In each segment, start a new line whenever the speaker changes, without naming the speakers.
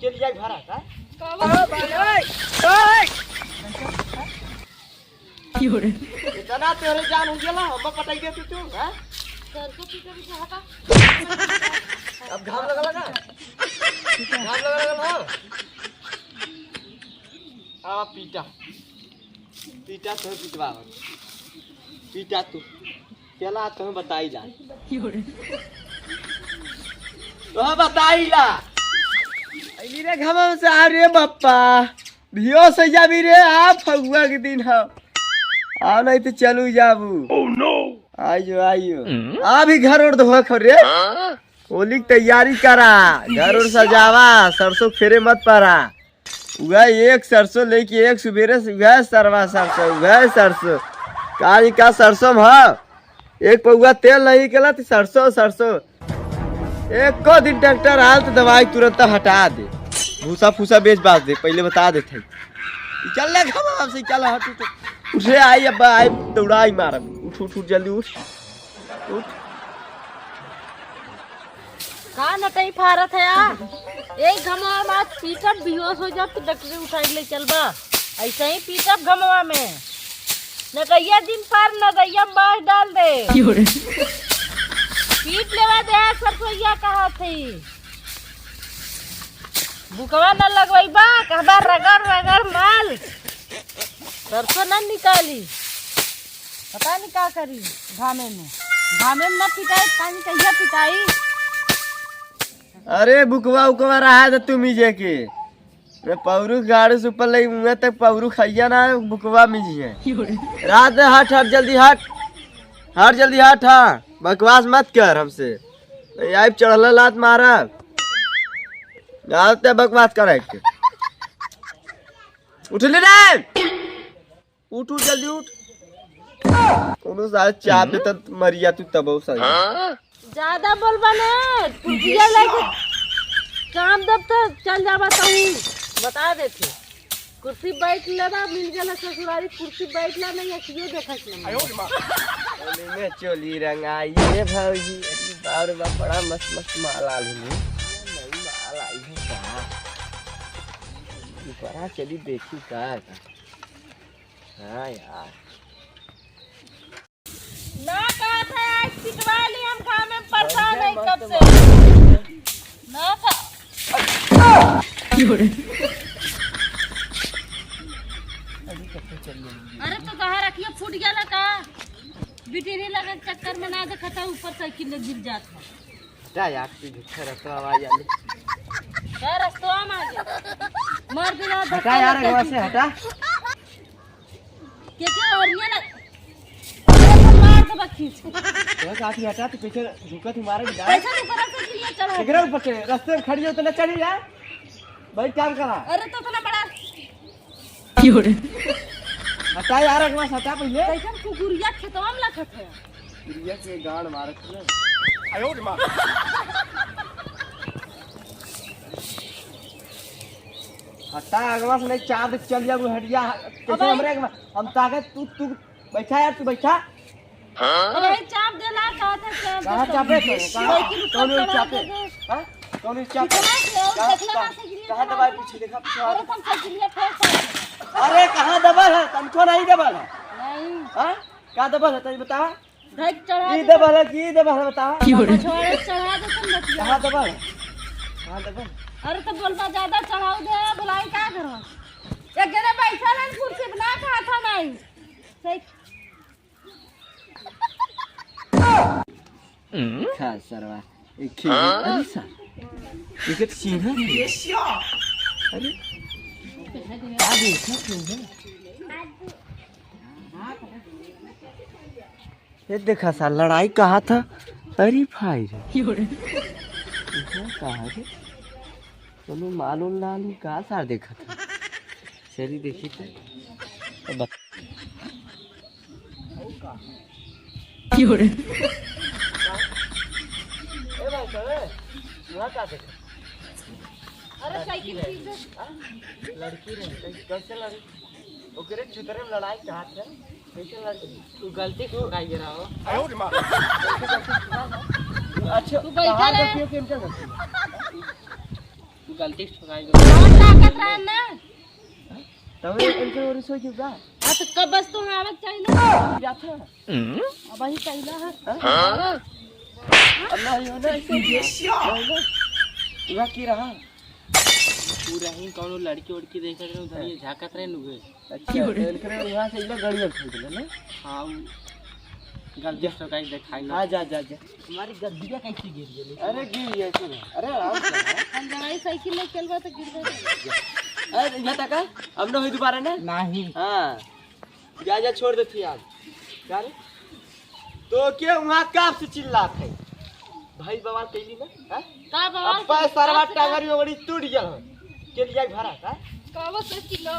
चल जाए भरा का इतना तेरे जान हो गेला हम पटाई दे तू हां सरसों पीटे भी हटा अब घाम लगा ना आ पीटा तो पिटवा पीटा तू चला तो बताई ला तो बताई ला अली रे घाम से आ रे बाप्पा भियो से जाबी रे आ फगुआ के दिन है आ नहीं तो चलू जाबू ओह नो आइयो आ भी घर और धोआ खरे होली की तैयारी करा घर और सजावा सरसों फेरे मत पड़ा वह एक सरसों लेके एक सुबेरे से वह सरवा सरसों वह सरसों काली का सरसों है एक पौवा तेल नहीं केला तो सरसों एक को दिन ट्रैक्टर हाल तो दवाई तुरंत हटा दे भूसा फूसा बेच बाज दे पहले बता दे थे चल ले घाम से चल हट उठे आई अब आई दौड़ाई मार उठ जल्दी उठ
का नटई फारत है यार एक घमवा में पीटब बेहोश हो जा डॉक्टर उठाई ले चलबा ऐसे ही पीटब घमवा में नटैया दिन पार नटैया बाढ़ डाल दे पीट लेवा दे सरसोईया कहा थी बुकवा न लगवाई बा कहबा रगड़ माल सरसों न निकाली पता नहीं क्या करी घामे में न पिटाई पानी कहिया पिटाई
अरे बुकवा उकवा रहा था तुम ही जेके पौरू गाड़ी से ऊपर लगी मुँह तक पौरू खाइया ना बुकवा में जी है रात हट जल्दी हट हाँ बकवास मत कर हमसे आई चढ़ल लात मारा बकवास कर उठ ले रे उठ जल्दी उठ कोनो सारे चाप दे त मरिया तू तब सही
ज्यादा बोलबा ने पुजिया लेके काम दब तो चल जाबा तही बता देते कुर्सी बैठ लेबा मिल गेला ससुरारी कुर्सी बैठला नहीं अखियो देखत नहीं
में चोली रंगाई रे भौजी अरे बाप रे बाप बड़ा मस्त माल आली नहीं माल आई है का बड़ा चली देखी का हां यार
ना कहा था आज पिटवा ली हम काम में परेशान नहीं कब से ना था अरे तो कहा रखिए फूट गया ना का बिटिनी लगा चक्कर में ना देखा था ऊपर साइकिल में गिर जाता
जा यार तू झूठा रास्ता आवाज आली
क्या रास्ता में आ गया मार देना
हटा यार वहां से हटा
क्या और ये ना मार दे बखीस
तो काठी हटा तो पीछे झुका तुम्हारे जा
पैसा ऊपर से लिए चला
एकरा ऊपर से रास्ते में खड़ी हो तो न चली जा भाई क्या करा
अरे तो इतना बड़ा
हटा यार एक बार हटा पहले
कैसन कुकुरिया खेतवा में लखत है
कुकुरिया के गाड़ मारत है आयो रे मां हटा अगवा से नहीं चाँद चल जा हटिया कैसे हमरे हम ताकत तू बैठा यार तू बैठा
अरे चाप देला कहा था
कहां चापे तो कौन चापे हां कौन चापे कहां दबाए पीछे देखा पीछे
अरे तुम साइकिलिया फेंक
अरे कहां दबल है तुमको नहीं दबल है
नहीं
हां क्या दबल है तू बता
धक चढ़ा
की दबल है की दबल है बता
छोड़े चढ़ा दे तुम बतिया
कहां दबल है कहां दबल
अरे तो बोलबा ज्यादा चढ़ाओ दे बुलाई का करो एक जने बैठा ना कुर्सी बना कहा था नहीं सही
खा सरवा एक खी अरे सा ये तो सीन है अरे क्या देखा तुमने ये देखा सा लड़ाई कहा था अरे भाई रे कहा रे तुम मालूम लालू कहा सार देखा था चली देखी तो बता
अरे साइकिल
लड़की रे कैसे लड़ी ओकरे चुतरे में लड़ाई चाहत है कैसे लड़ी तू गलती क्यों काई गिरा हो आयो रे मां अच्छा
तू बैठा रहे
क्यों केम चल तू
गलती से ठोकाई
बहुत ताकत रहा ना।
तब इनके और सोच का
हाँ तो कब बस तुम आवे चाहिए
जाते
अब वही चाहिए है
अब नहीं होना इवा की रहा
पूरा ही कौनो लड़की उड़की देख रहे उधर ये झाकत रहे नुगे।
अच्छा इनके वहां से इला गाड़ी खरीद ले ना।
हाँ गलती से ठोकाई दिखाई ना।
हां जा जा जा
हमारी गद्दिया कैसे गिर गई?
अरे गिर गया सुन अरे आराम से
हम जवाई साइकिल ले चलवा तो गिर गए
अरे यहाँ तक अब ना हुई दोबारा ना।
नहीं
हाँ जा जा छोड़ देती आज क्या रे तो के वहाँ काप से चिल्लात है भाई बवाल कैली ना हाँ?
का बाबा
अब सरवा टांगरी ओगड़ी टूट गया हो के लिया भरा का
कावा से किलो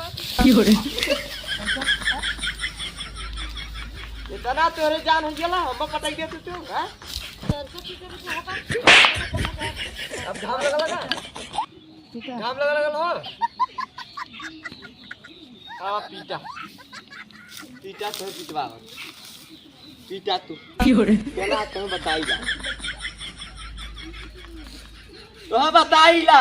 इतना तोरे जान हो गेला हम कटाई दे तू हां
सरसों की तरह होगा
अब घाम लगा लगा घाम लगा लगा हो आ पीटा पीटा तो पिटवा पीटा तू केना तो बताई जा तो बताई ला